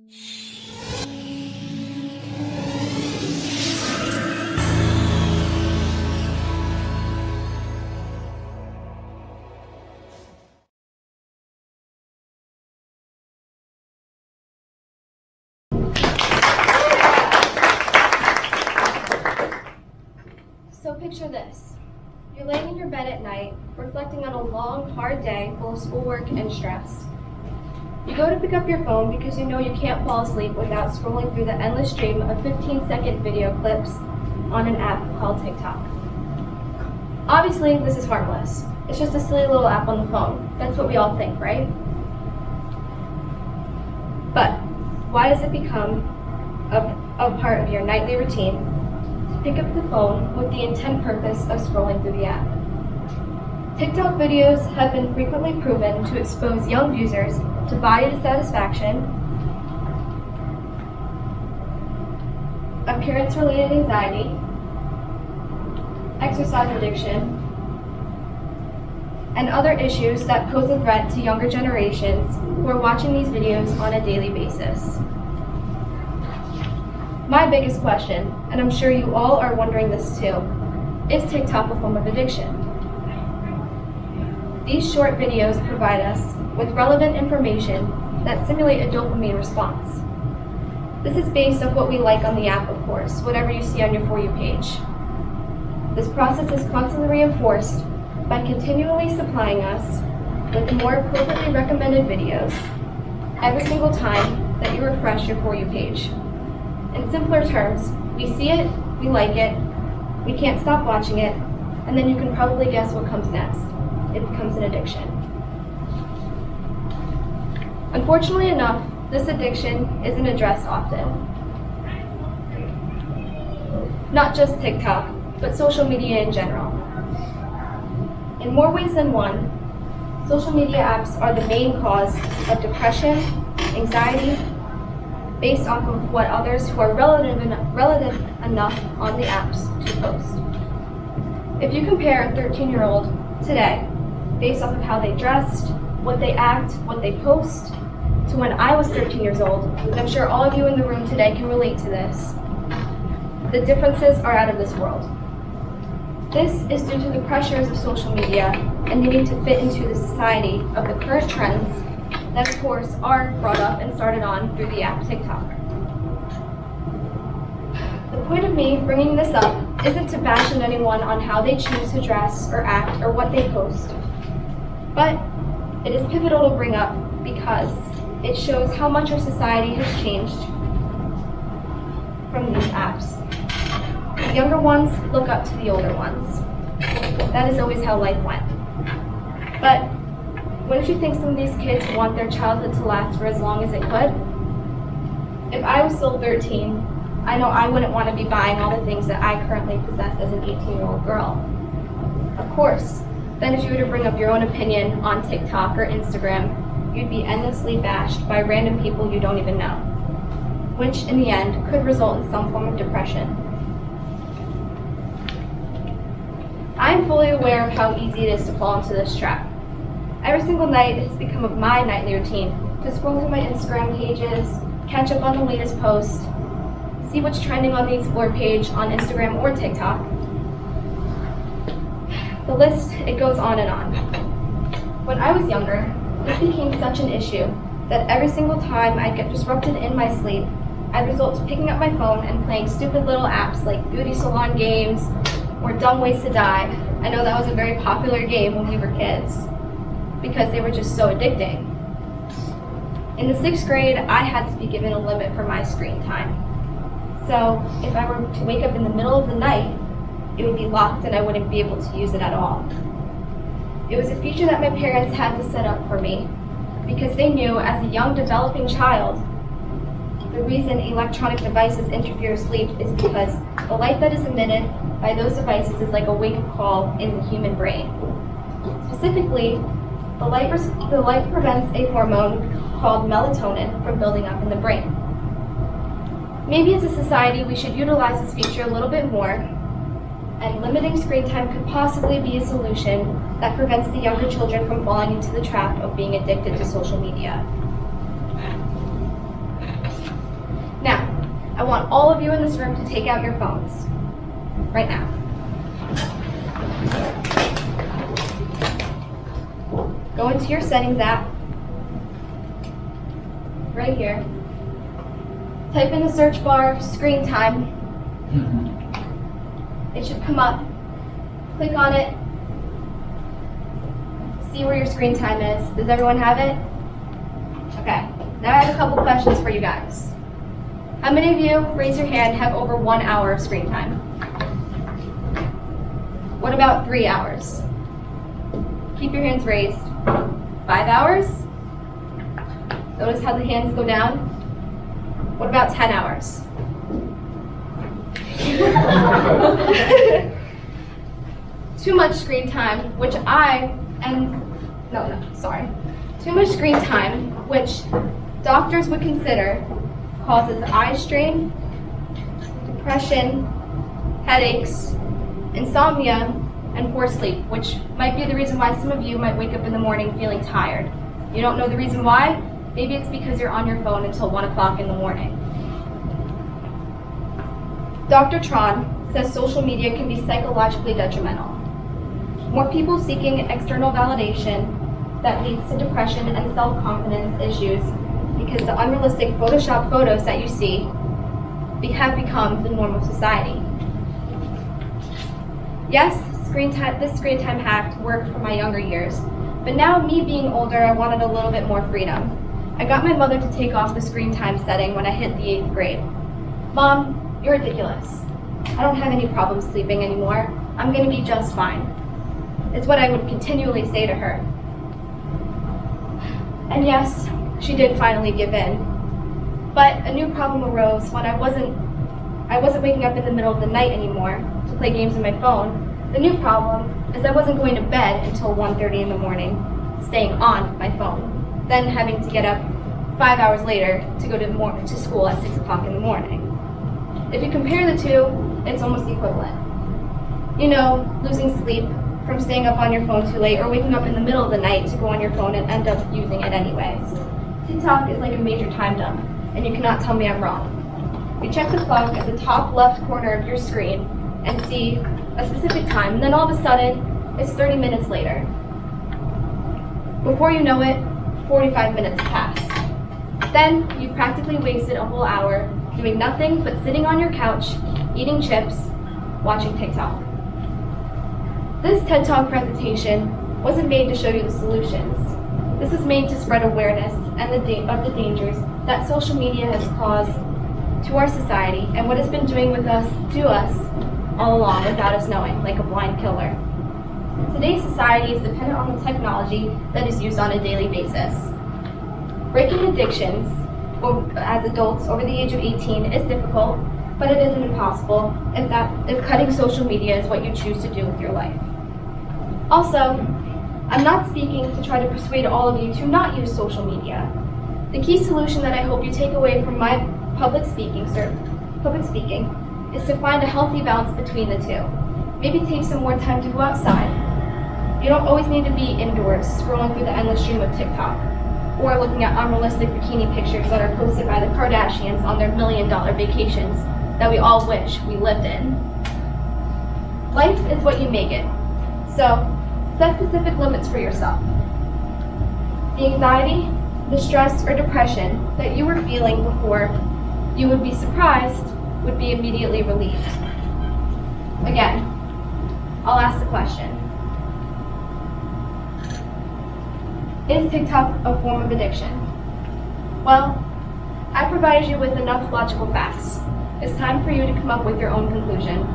So picture this. You're laying in your bed at night, reflecting on a long, hard day full of schoolwork and stress. You go to pick up your phone because you know you can't fall asleep without scrolling through the endless stream of 15-second video clips on an app called TikTok. Obviously, this is harmless. It's just a silly little app on the phone. That's what we all think, right? But why does it become a part of your nightly routine? Pick up the phone with the intent purpose of scrolling through the app. TikTok videos have been frequently proven to expose young users to body dissatisfaction, appearance-related anxiety, exercise addiction, and other issues that pose a threat to younger generations who are watching these videos on a daily basis. My biggest question, and I'm sure you all are wondering this too, is TikTok a form of addiction? These short videos provide us with relevant information that simulate a dopamine response. This is based on what we like on the app, of course, whatever you see on your For You page. This process is constantly reinforced by continually supplying us with the more appropriately recommended videos every single time that you refresh your For You page. In simpler terms, we see it, we like it, we can't stop watching it, and then you can probably guess what comes next. It becomes an addiction. Unfortunately enough, this addiction isn't addressed often. Not just TikTok, but social media in general. In more ways than one, social media apps are the main cause of depression, anxiety, based off of what others who are relative enough on the apps to post. If you compare a 13-year-old today, based off of how they dressed, what they act, what they post, to when I was 13 years old, and I'm sure all of you in the room today can relate to this, the differences are out of this world. This is due to the pressures of social media and needing to fit into the society of the current trends that, of course, are brought up and started on through the app TikTok. The point of me bringing this up isn't to bash on anyone on how they choose to dress or act or what they post, but it is pivotal to bring up because it shows how much our society has changed from these apps. The younger ones look up to the older ones. That is always how life went. But wouldn't you think some of these kids want their childhood to last for as long as it could? If I was still 13, I know I wouldn't want to be buying all the things that I currently possess as an 18-year-old girl. Of course, then if you were to bring up your own opinion on TikTok or Instagram, you'd be endlessly bashed by random people you don't even know, which in the end could result in some form of depression. I'm fully aware of how easy it is to fall into this trap. Every single night, it has become my nightly routine to scroll through my Instagram pages, catch up on the latest posts, see what's trending on the Explore page on Instagram or TikTok. The list, it goes on and on. When I was younger, this became such an issue that every single time I'd get disrupted in my sleep, I'd resort to picking up my phone and playing stupid little apps like beauty salon games or Dumb Ways to Die. I know that was a very popular game when we were kids, because they were just so addicting. In the 6th grade, I had to be given a limit for my screen time. So if I were to wake up in the middle of the night, it would be locked and I wouldn't be able to use it at all. It was a feature that my parents had to set up for me because they knew as a young developing child, the reason electronic devices interfere with sleep is because the light that is emitted by those devices is like a wake-up call in the human brain. Specifically, the light prevents a hormone called melatonin from building up in the brain. Maybe as a society we should utilize this feature a little bit more, and limiting screen time could possibly be a solution that prevents the younger children from falling into the trap of being addicted to social media. I want all of you in this room to take out your phones. Right now. Go into your settings app. Right here. Type in the search bar, screen time. It should come up. Click on it. See where your screen time is. Does everyone have it? Okay. Now I have a couple questions for you guys. How many of you, raise your hand, have over 1 hour of screen time? What about 3 hours? Keep your hands raised. 5 hours? Notice how the hands go down? What about 10 hours? Too much screen time, Too much screen time, which doctors would consider causes eye strain, depression, headaches, insomnia, and poor sleep, which might be the reason why some of you might wake up in the morning feeling tired. You don't know the reason why? Maybe it's because you're on your phone until 1 o'clock in the morning. Dr. Tron says social media can be psychologically detrimental. More people seeking external validation that leads to depression and self-confidence issues because the unrealistic Photoshop photos that you see have become the norm of society. Yes, this screen time hack worked for my younger years, but now me being older, I wanted a little bit more freedom. I got my mother to take off the screen time setting when I hit the 8th grade. Mom, you're ridiculous. I don't have any problems sleeping anymore. I'm gonna be just fine. It's what I would continually say to her. And yes, she did finally give in. But a new problem arose when I wasn't waking up in the middle of the night anymore to play games on my phone. The new problem is I wasn't going to bed until 1:30 in the morning, staying on my phone, then having to get up 5 hours later to go to school at 6 o'clock in the morning. If you compare the two, it's almost equivalent. You know, losing sleep from staying up on your phone too late or waking up in the middle of the night to go on your phone and end up using it anyways. TikTok is like a major time dump, and you cannot tell me I'm wrong. You check the clock at the top left corner of your screen and see a specific time, and then all of a sudden, it's 30 minutes later. Before you know it, 45 minutes pass. Then, you've practically wasted a whole hour doing nothing but sitting on your couch, eating chips, watching TikTok. This TED Talk presentation wasn't made to show you the solutions. This was made to spread awareness of the dangers that social media has caused to our society and what it's been doing to us all along without us knowing, like a blind killer. Today's society is dependent on the technology that is used on a daily basis. Breaking addictions as adults over the age of 18 is difficult, but it isn't impossible if cutting social media is what you choose to do with your life. Also, I'm not speaking to try to persuade all of you to not use social media. The key solution that I hope you take away from my public speaking is to find a healthy balance between the two. Maybe take some more time to go outside. You don't always need to be indoors scrolling through the endless stream of TikTok or looking at unrealistic bikini pictures that are posted by the Kardashians on their $1 million vacations that we all wish we lived in. Life is what you make it. So, set specific limits for yourself. The anxiety, the stress, or depression that you were feeling before, you would be surprised, would be immediately relieved. Again, I'll ask the question. Is TikTok a form of addiction? Well, I provided you with enough logical facts. It's time for you to come up with your own conclusion.